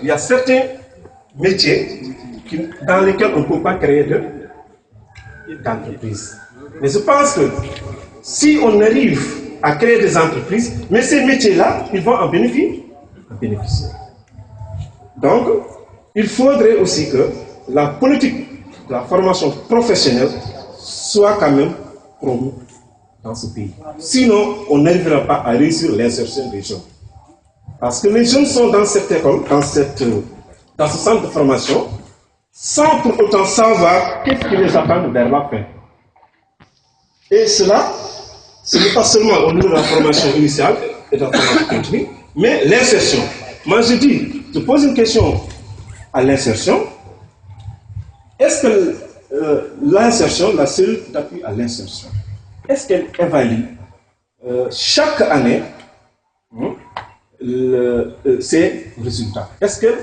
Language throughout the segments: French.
il y a certains métiers dans lesquels on ne peut pas créer d'entreprise. Mais je pense que si on arrive à créer des entreprises, mais ces métiers-là, ils vont en bénéficier. Donc, il faudrait aussi que la politique de la formation professionnelle soit quand même promue dans ce pays. Sinon, on n'arrivera pas à réussir l'insertion des jeunes. Parce que les jeunes sont dans cette école, dans ce centre de formation, sans pour autant savoir qu'est-ce qui les attend vers la fin. Et cela, ce n'est pas seulement au niveau de la formation initiale et de la formation continue, mais l'insertion. Moi, je pose une question à l'insertion. Est-ce que l'insertion, la cellule d'appui à l'insertion, est-ce qu'elle évalue chaque année ses résultats? Est-ce qu'elle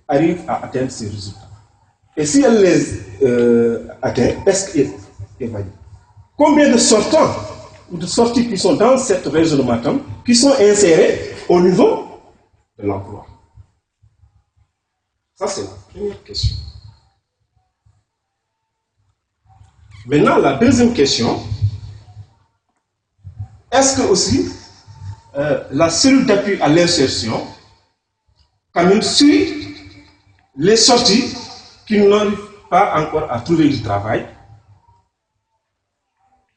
arrive à atteindre ces résultats? Et si elle les atteint, est-ce qu'elle évalue? Combien de sortants ou de sorties qui sont dans cette région de Matam qui sont insérés au niveau de l'emploi? Ça, c'est la première question. Maintenant, la deuxième question, est-ce que aussi la cellule d'appui à l'insertion quand même suit les sorties qui n'arrivent pas encore à trouver du travail?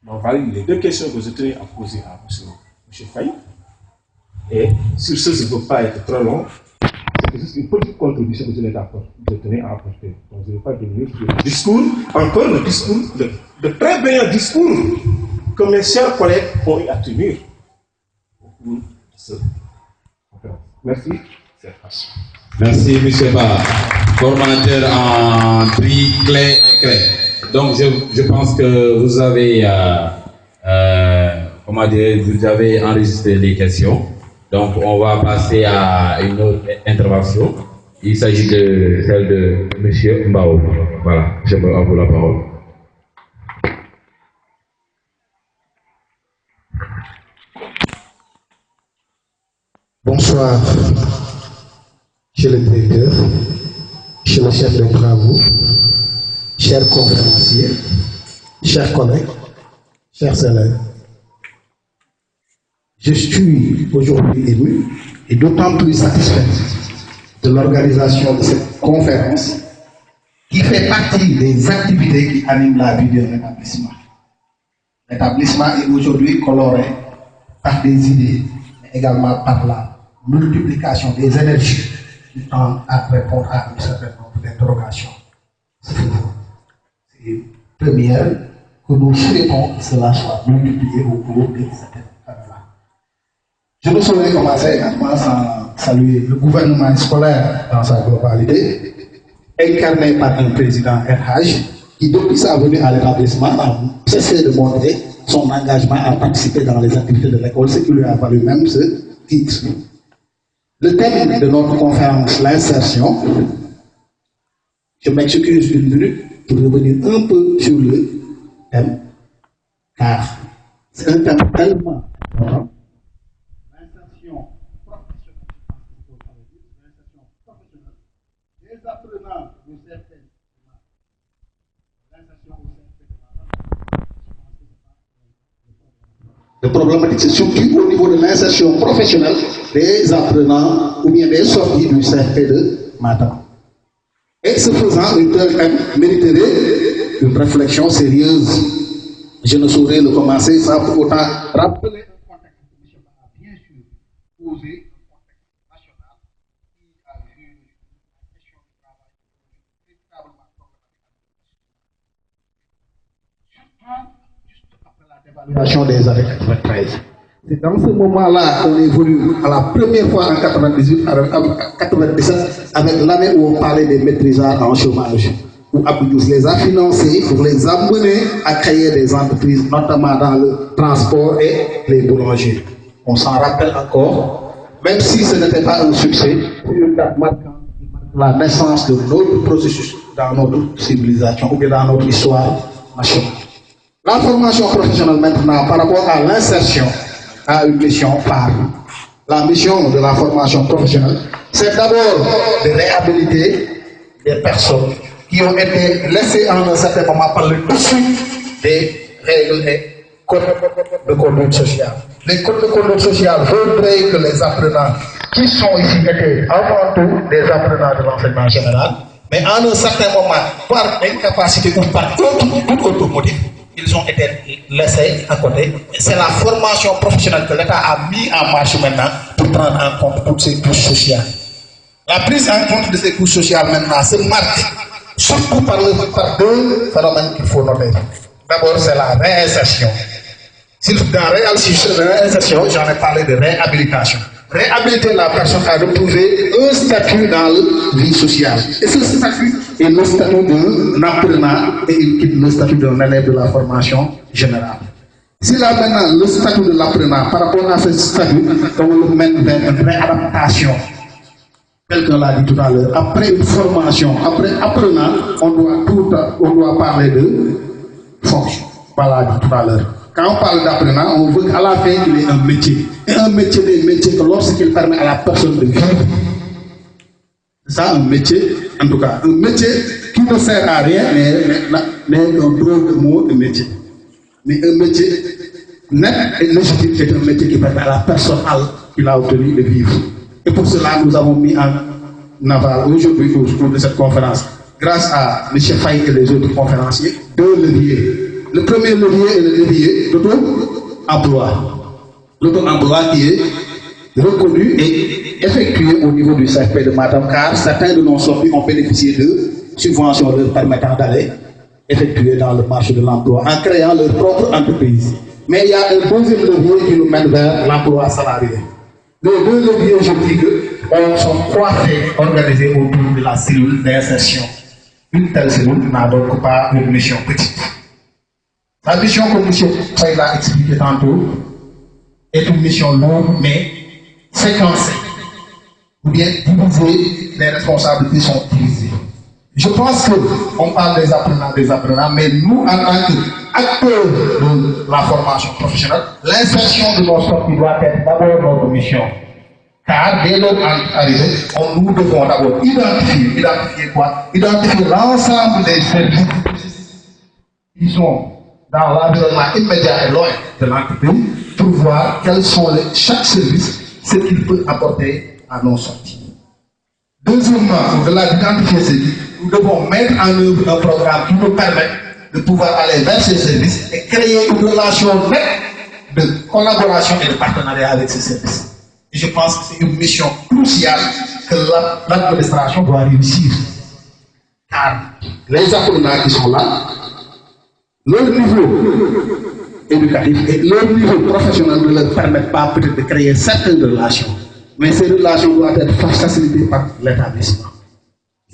Bon, voilà les deux questions que je tenais à poser à M. Faye. Et sur ce, je ne veux pas être trop long. C'est juste une petite contribution que je tenais à apporter. Donc, je ne vais pas devenir sur le discours, encore le discours, de très brillants discours que mes chers collègues ont eu à tenir. Merci. Merci, M. Ba. Formateur en tri clé. Donc, je pense que vous avez, vous avez enregistré les questions. Donc, on va passer à une autre intervention. Il s'agit de celle de M. Mbao. Voilà, je me vous la parole. Bonsoir, monsieur le directeur, monsieur le chef de travaux, chers conférenciers, chers collègues, chers élèves. Je suis aujourd'hui ému et d'autant plus satisfait de l'organisation de cette conférence qui fait partie des activités qui animent la vie de l'établissement. L'établissement est aujourd'hui coloré par des idées, mais également par la multiplication des énergies qui tendent à répondre à un certain nombre d'interrogations. C'est une première que nous souhaitons que cela soit multiplié au cours de cette année-là. Je ne saurais commencer également sans saluer le gouvernement scolaire dans sa globalité, incarné par un président RH qui, depuis sa venue à l'établissement, a cessé de montrer son engagement à participer dans les activités de l'école, ce qui lui a valu même ce titre. Le thème de notre conférence, l'insertion, je m'excuse une minute pour revenir un peu sur le thème, car c'est un thème tellement important. L'insertion professionnelle, les apprenants de certaines le problématique, c'est surtout au niveau de l'insertion professionnelle des apprenants ou bien des sorties du CFP de Matam. Et ce faisant, une telle thème mériterait une réflexion sérieuse. Je ne saurais le commencer sans pour autant rappeler un contexte que M. Ba a bien sûr posé, un contexte national qui a vu la question du travail véritablement problématique. Surtout, juste après la dévaluation des années 93. C'est dans ce moment-là qu'on est venu à la première fois en 98, 97, avec l'année où on parlait des maîtrisards en chômage, où Abdou Diouf les a financés pour les amener à créer des entreprises, notamment dans le transport et les boulangers. On s'en rappelle encore, même si ce n'était pas un succès, c'est une date marquante qui marque la naissance de notre processus dans notre civilisation ou bien dans notre histoire nationale. La formation professionnelle maintenant par rapport à l'insertion a une mission phare. La mission de la formation professionnelle, c'est d'abord de réhabiliter des personnes qui ont été laissées en un certain moment par le dessus des règles et codes de conduite sociale. Les codes de conduite sociale voudraient que les apprenants qui sont ici étaient avant tout des apprenants de l'enseignement général, mais en un certain moment, par incapacité ou par autre motif, ils ont été laissés à côté. C'est la formation professionnelle que l'État a mis en marche maintenant pour prendre en compte toutes ces couches sociales. La prise en compte de ces couches sociales maintenant se marque surtout par deux phénomènes qu'il faut noter. D'abord, c'est la réinsertion. Dans réinsertion, j'en ai parlé de réhabilitation. Réhabiliter la personne à retrouver un statut dans la vie sociale. Et ce statut est le statut d'un apprenant et le statut d'un élève de la formation générale. Si là maintenant le statut de l'apprenant par rapport à ce statut, on le mène vers une réadaptation. Quelqu'un l'a dit tout à l'heure, après une formation, après apprenant, on doit parler de fonction. Voilà, dit tout à l'heure. Quand on parle d'apprenant, on veut qu'à la fin, il ait un métier. Et un métier des métiers que lorsqu'il permet à la personne de vivre. C'est ça un métier, en tout cas. Un métier qui ne sert à rien, mais un drôle de mot de métier. Mais un métier net et légitime, c'est un métier qui permet à la personne qu'il a obtenu de vivre. Et pour cela, nous avons mis en avant aujourd'hui au cours de cette conférence, grâce à M. Faye et les autres conférenciers, deux leviers. Le premier levier est le levier d'auto-emploi. L'auto-emploi qui est reconnu et effectué au niveau du CFP de Matam, car certains de nos sortis ont bénéficié de subventions leur permettant d'aller effectuer dans le marché de l'emploi en créant leur propre entreprise. Mais il y a un deuxième levier qui nous mène vers l'emploi salarié. Les deux leviers, je dis que sont coiffés, organisés autour de la cellule d'insertion. Une telle cellule n'a donc pas une mission petite. La mission que M. Faye l'a expliqué tantôt est une mission longue, mais séquencée. Ou bien divisée, les responsabilités sont divisées. Je pense qu'on parle des apprenants, mais nous, en tant qu'acteurs de la formation professionnelle, l'insertion de nos sorties doit être d'abord notre mission. Car dès notre arrivée, nous devons d'abord identifier quoi? Identifier l'ensemble des services qui sont dans l'environnement immédiat et loin de l'entreprise pour voir quels sont chaque service, ce qu'il peut apporter à nos sorties. Deuxièmement, au-delà d'identifier ces services, nous devons mettre en œuvre un programme qui nous permet de pouvoir aller vers ces services et créer une relation nette de collaboration et de partenariat avec ces services. Et je pense que c'est une mission cruciale que l'administration doit réussir. Car les apprenants qui sont là, leur niveau éducatif et leur niveau professionnel ne leur permettent pas peut-être de créer certaines relations. Mais ces relations doivent être facilitées par l'établissement.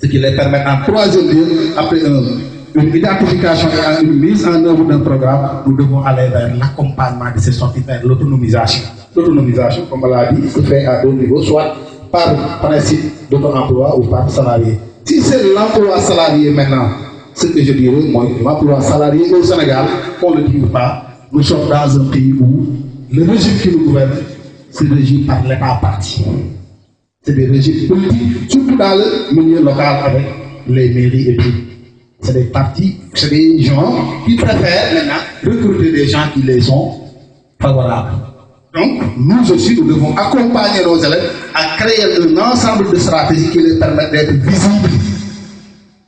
Ce qui les permet en troisième lieu, après une identification et une mise en œuvre d'un programme, nous devons aller vers l'accompagnement de ces sorties, vers l'autonomisation. L'autonomisation, comme on l'a dit, se fait à deux niveaux, soit par principe d'auto-emploi ou par salarié. Si c'est l'emploi salarié maintenant, ce que je dirais, moi, l'emploi salarié au Sénégal, on ne dit pas, nous sommes dans un pays où le régime qui nous gouverne, c'est régi par l'État parti. C'est des régimes politiques, surtout dans le milieu local avec les mairies et tout. C'est des partis, c'est des gens qui préfèrent maintenant recruter des gens qui les sont favorables. Donc, nous aussi, nous devons accompagner nos élèves à créer un ensemble de stratégies qui les permettent d'être visibles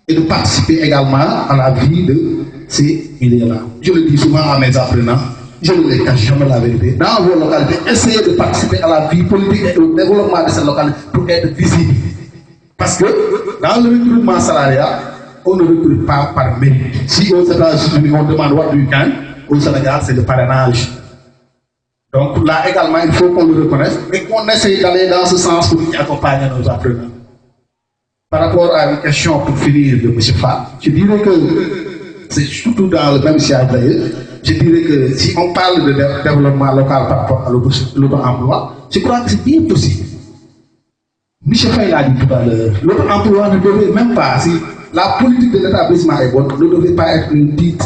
et de participer également à la vie de ces milieux-là. Je le dis souvent à mes apprenants, je ne les cache jamais la vérité. Dans vos localités, essayez de participer à la vie politique et au développement de cette localité pour être visible. Parce que dans le recrutement salarial, on ne recrute pas par mérite. Si aux États-Unis, on demande what do you can, au Sénégal, c'est le parrainage. Donc là également, il faut qu'on le reconnaisse et qu'on essaye d'aller dans ce sens pour accompagner nos apprenants. Par rapport à une question pour finir de M. Fa, je dirais que c'est surtout dans le même siège d'ailleurs. Je dirais que si on parle de développement local par rapport à l'auto-emploi, je crois que c'est bien possible. M. Faye l'a dit tout à l'heure, l'auto-emploi ne devait même pas, si la politique de l'établissement est bonne, ne devait pas être un titre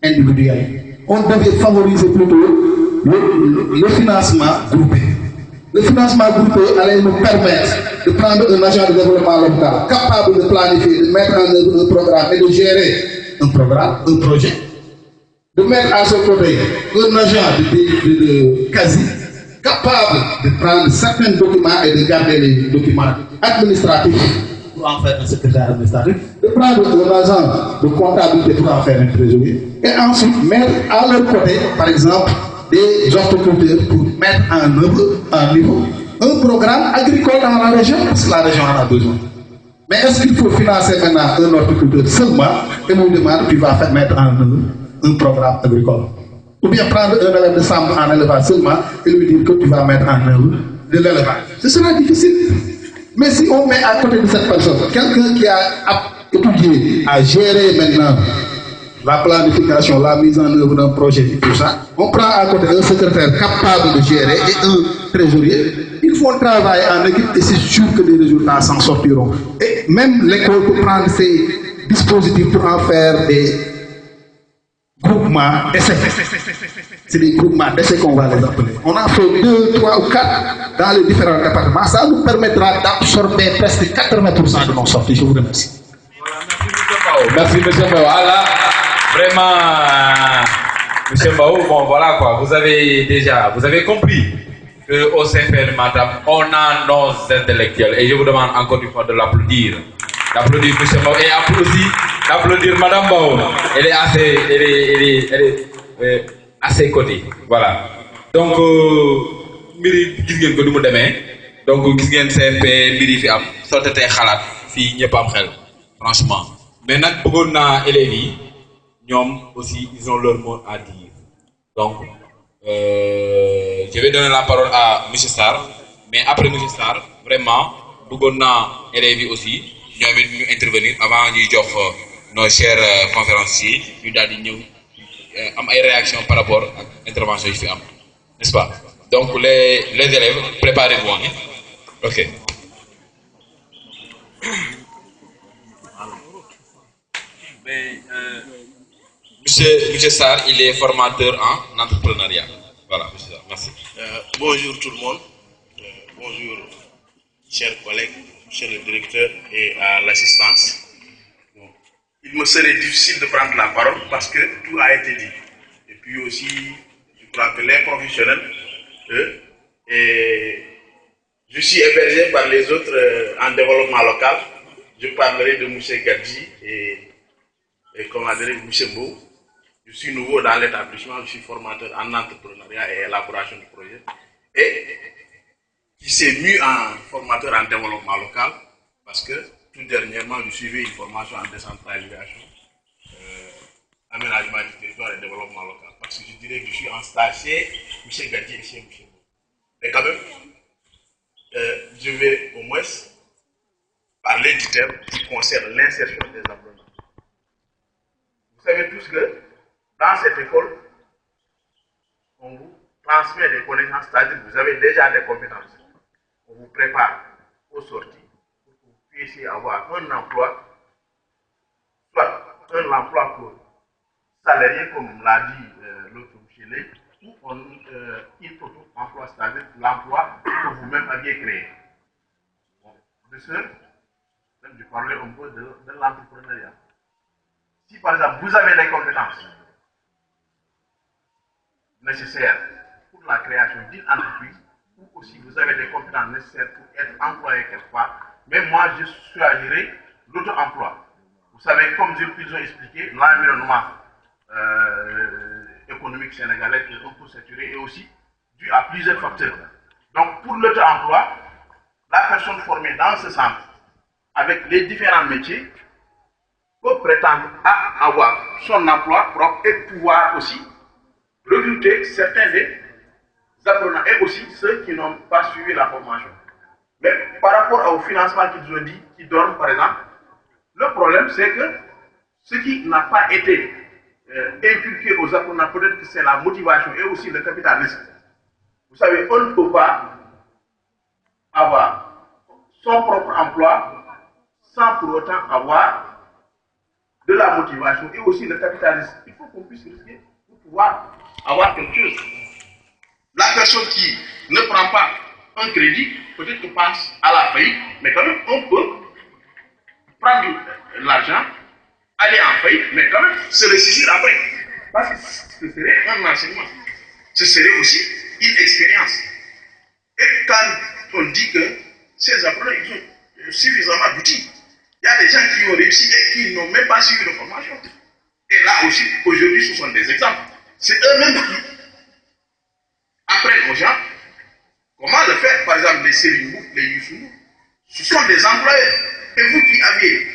individuel. On devait favoriser plutôt le financement groupé. Le financement groupé allait nous permettre de prendre un agent de développement local capable de planifier, de mettre en œuvre un programme et de gérer un programme, un projet, de mettre à son côté un agent de quasi capable de prendre certains documents et de garder les documents administratifs pour en faire un secrétaire administratif, de prendre un agent de comptabilité pour en faire un trésorier, et ensuite mettre à leur côté, par exemple, des horticulteurs pour mettre en œuvre, en niveau, un programme agricole dans la région, parce que la région en a besoin. Mais est-ce qu'il faut financer maintenant un horticulteur seulement et nous demande qu'il va mettre en œuvre un programme agricole? Ou bien prendre un élève de chambre en élevage seulement et lui dire que tu vas mettre en œuvre de l'élevage? Ce sera difficile. Mais si on met à côté de cette personne quelqu'un qui a étudié à gérer maintenant la planification, la mise en œuvre d'un projet et tout ça, on prend à côté un secrétaire capable de gérer et un trésorier, il faut travailler en équipe et c'est sûr que les résultats s'en sortiront. Et même l'école peut prendre ces dispositifs pour en faire des groupements d'essais. C'est des groupements d'essais qu'on va les appeler. On en fait 2, 3 ou 4 dans les différents départements. Ça nous permettra d'absorber presque 80% de nos sorties. Je vous remercie. Merci M. Mbao. Là, vraiment, M. Mbao, bon voilà quoi, vous avez compris qu'au CFR de Matam, on a nos intellectuels. Et je vous demande encore une fois de l'applaudir. D'applaudir M. Mbao et aussi d'applaudir Mme Mbao. Elle est à ses côtés. Voilà. Donc, mbiri gis ngeen ko du mu demee donc gis ngeen CFP mbiri fi am sottatee xalaat fii ñëpp am xel franchement mais nag bëggoon naa élèves yi ñoom aussi ils ont leur mot à dire donc je vais donner la parole à monsieur Sarr mais après monsieur Sarr vraiment bëggoon naa élèves yi aussi ñoom it ñu intervenir avant ñuy jox nos chers conférenciers ñu daal di ñëw am ay réactions par rapport ak intervention yi fi am n'est-ce pas? Donc les élèves, préparez-vous. Hein? Ok. Mais, Monsieur Sarr, il est formateur en entrepreneuriat. Voilà, monsieur Sarr, merci. Bonjour tout le monde. Bonjour, chers collègues, monsieur le directeur et à l'assistance. Bon, il me serait difficile de prendre la parole parce que tout a été dit. Et puis aussi, je crois que les professionnels, et je suis hébergé par les autres en développement local. Je parlerai de M. Gadji et comment dire, M. Mbou. Je suis nouveau dans l'établissement, je suis formateur en entrepreneuriat et élaboration de projets. Et qui s'est mis en formateur en développement local parce que tout dernièrement, je suivais une formation en décentralisation, aménagement du territoire et développement local. Parce que je dirais que je suis en stage chez M. Gadji et chez M. Mbou. Mais quand même, je vais au moins parler du thème qui concerne l'insertion des apprenants. Vous savez tous que dans cette école, on vous transmet des connaissances, c'est-à-dire que vous avez déjà des compétences. On vous prépare aux sorties pour que vous puissiez avoir un emploi, soit un emploi pour salarié, comme l'a dit l'autre Michelet, ou il faut tout emploi, c'est-à-dire l'emploi que vous-même aviez créé. Bon, de ce, je parlais un peu de l'entrepreneuriat. Si par exemple vous avez les compétences nécessaires pour la création d'une entreprise, ou aussi vous avez des compétences nécessaires pour être employé quelque part, mais moi je choisirais l'auto-emploi. Vous savez, comme ils ont expliqué, l'environnement économique sénégalais est un peu saturé et aussi dû à plusieurs facteurs. Donc pour l'auto-emploi, la personne formée dans ce centre, avec les différents métiers, peut prétendre à avoir son emploi propre et pouvoir aussi recruter certains des apprenants et aussi ceux qui n'ont pas suivi la formation. Mais par rapport au financement qu'ils ont dit, qui donnent par exemple, le problème c'est que ce qui n'a pas été inculqué aux apprenants, peut-être que c'est la motivation et aussi le capital risque. Vous savez, on ne peut pas avoir son propre emploi sans pour autant avoir de la motivation et aussi le capital risque. Il faut qu'on puisse risquer pour pouvoir avoir quelque chose. La personne qui ne prend pas un crédit, peut-être qu'on passe à la faillite, mais quand même, on peut prendre l'argent, aller en faillite, mais quand même se ressaisir après. Parce que ce serait un enseignement. Ce serait aussi une expérience. Et quand on dit que ces apprenants, ils ont suffisamment d'outils, il y a des gens qui ont réussi et qui n'ont même pas suivi de formation. Et là aussi, aujourd'hui, ce sont des exemples. C'est eux-mêmes qui apprennent aux gens comment le faire. Par exemple, les Sérinou, les Youssou, ce sont des employés. Et vous qui aviez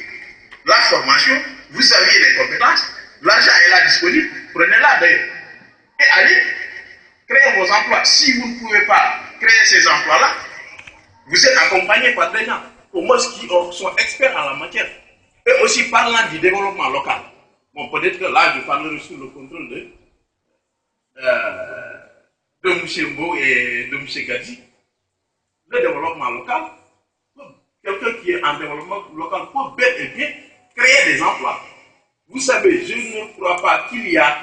la formation, vous aviez les compétences, l'argent est là disponible, prenez-la d'ailleurs. Et allez créer vos emplois. Si vous ne pouvez pas créer ces emplois-là, vous êtes accompagné par des gens, au moins qui sont experts en la matière. Et aussi parlant du développement local. Bon, peut-être que là, je parlerai sous le contrôle de M. Mbo et de M. Gadji. Le développement local, quelqu'un qui est en développement local peut bel et bien créer des emplois. Vous savez, je ne crois pas qu'il y a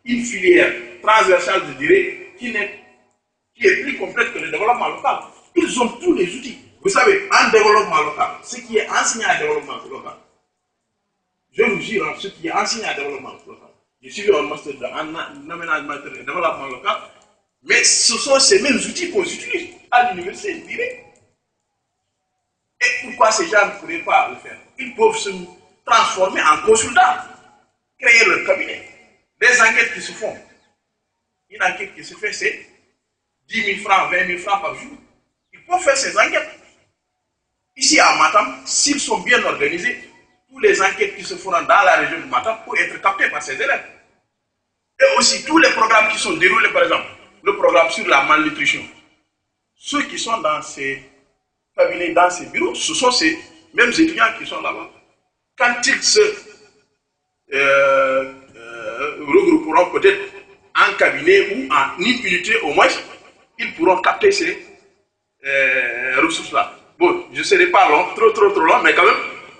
une filière transversale, je dirais, qui est plus complète que le développement local. Ils ont tous les outils. Vous savez, en développement local, ce qui est enseigné en développement local, je vous jure, ce qui est enseigné en développement local, j'ai suivi un master en aménagement et développement local, mais ce sont ces mêmes outils qu'on utilise à l'université, je dirais. Et pourquoi ces gens ne pourraient pas le faire? Ils peuvent se transformer en consultants, créer leur cabinet. Des enquêtes qui se font. Une enquête qui se fait, c'est 10 000 francs, 20 000 francs par jour. Ils peuvent faire ces enquêtes. Ici à Matam, s'ils sont bien organisés, toutes les enquêtes qui se feront dans la région de Matam peuvent être captées par ces élèves. Et aussi tous les programmes qui sont déroulés, par exemple, le programme sur la malnutrition. Ceux qui sont dans ces cabinets, dans ces bureaux, ce sont ces mêmes étudiants qui sont là-bas. Quand ils se regrouperont peut-être en cabinet ou en une unité au moins, ils pourront capter ces ressources-là. Bon, je ne serai pas long, trop long, mais quand même.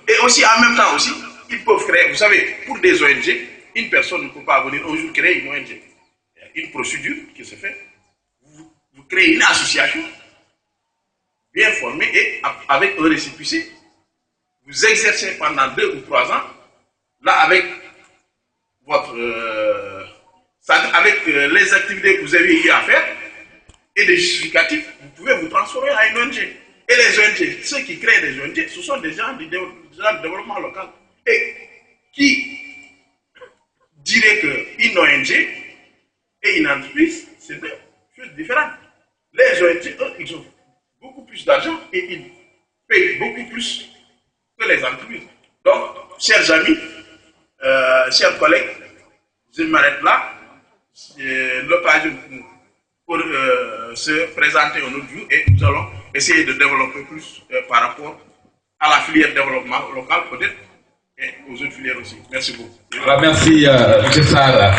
Et aussi, en même temps aussi, ils peuvent créer, vous savez, pour des ONG, une personne ne peut pas venir un jour créer une ONG. Il y a une procédure qui se fait. Vous créez une association bien formée et avec un récépissé. Vous exercez pendant 2 ou 3 ans, là avec votre avec les activités que vous avez eu à faire et des justificatifs, vous pouvez vous transformer en une ONG. Et les ONG, ceux qui créent des ONG, ce sont des gens du développement local. Et qui dirait qu'une ONG et une entreprise, c'est deux choses différentes. Les ONG, eux, ils ont beaucoup plus d'argent et ils payent beaucoup plus que les entreprises. Donc, chers amis, chers collègues, je m'arrête là. L'occasion pour se présenter un autre jour et nous allons essayer de développer plus par rapport à la filière développement local peut-être et aux autres filières aussi. Merci beaucoup. Alors, merci M. Sarr.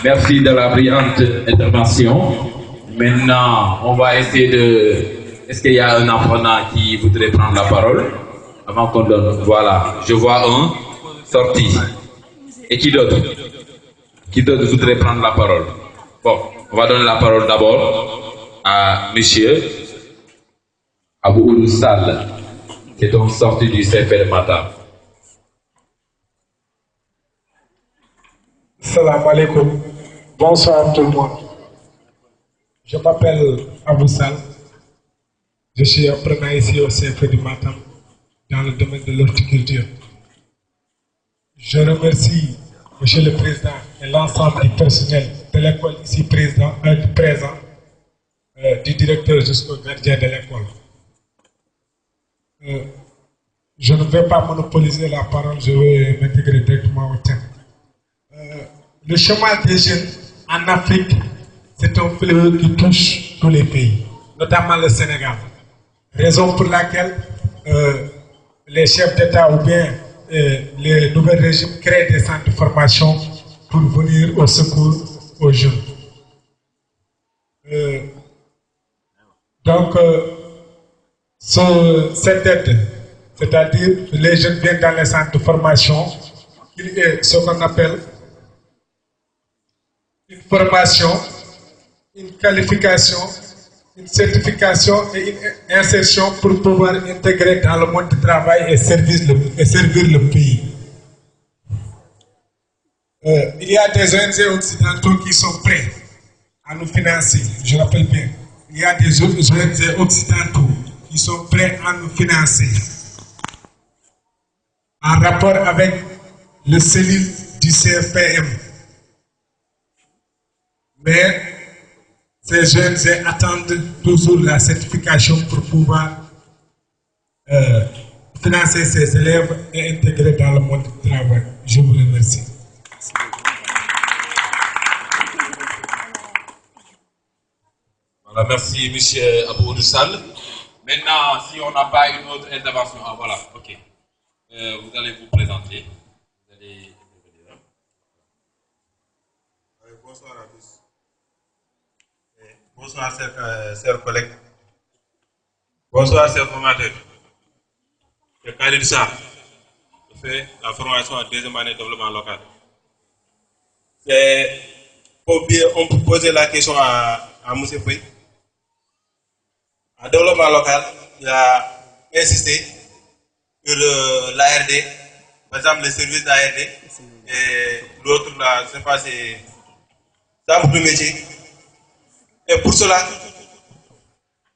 Merci de la brillante intervention. Maintenant, on va essayer de... Est-ce qu'il y a un apprenant qui voudrait prendre la parole avant qu'on donne? Voilà, je vois un sorti. Et qui d'autre? Qui d'autre voudrait prendre la parole? Bon, on va donner la parole d'abord à monsieur Abou Oulou Sall, qui est donc sorti du CFP de Matam. Salam alaikum. Bonsoir tout le monde. Je m'appelle Abou Sall. Je suis apprenant ici au CFP de Matam dans le domaine de l'horticulture. Je remercie Monsieur le Président et l'ensemble du personnel de l'école ici présent, du directeur jusqu'au gardien de l'école. Je ne vais pas monopoliser la parole, je vais m'intégrer directement au thème. Le chômage des jeunes en Afrique, c'est un fléau qui touche tous les pays, notamment le Sénégal. Raison pour laquelle les chefs d'État ou bien les nouveaux régimes créent des centres de formation pour venir au secours aux jeunes. Donc, cette aide, c'est-à-dire les jeunes viennent dans les centres de formation, il y a ce qu'on appelle une formation, une qualification, une certification et une insertion pour pouvoir intégrer dans le monde du travail et servir le pays. Il y a des ONG occidentaux qui sont prêts à nous financer, je rappelle bien. Il y a des ONG occidentaux qui sont prêts à nous financer en rapport avec le cellule du CFPM. Mais ces ONG attendent toujours la certification pour pouvoir financer ces élèves et intégrer dans le monde du travail. Je vous remercie. Voilà, merci M. Abou Oussal. Maintenant, si on n'a pas une autre intervention, ah voilà, ok. Vous allez vous présenter. Vous allez intervenir. Bonsoir à tous. Bonsoir, chers collègues. Bonsoir, chers formateurs. Je suis Khalid Sarr. Je fais la formation en deuxième année de développement local. On peut poser la question à M. Fouy. En développement local, il a insisté sur l'ARD, par exemple le service d'ARD, et l'autre là, je ne sais pas, c'est ça pour le métier. Et pour cela,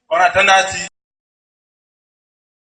on a tendance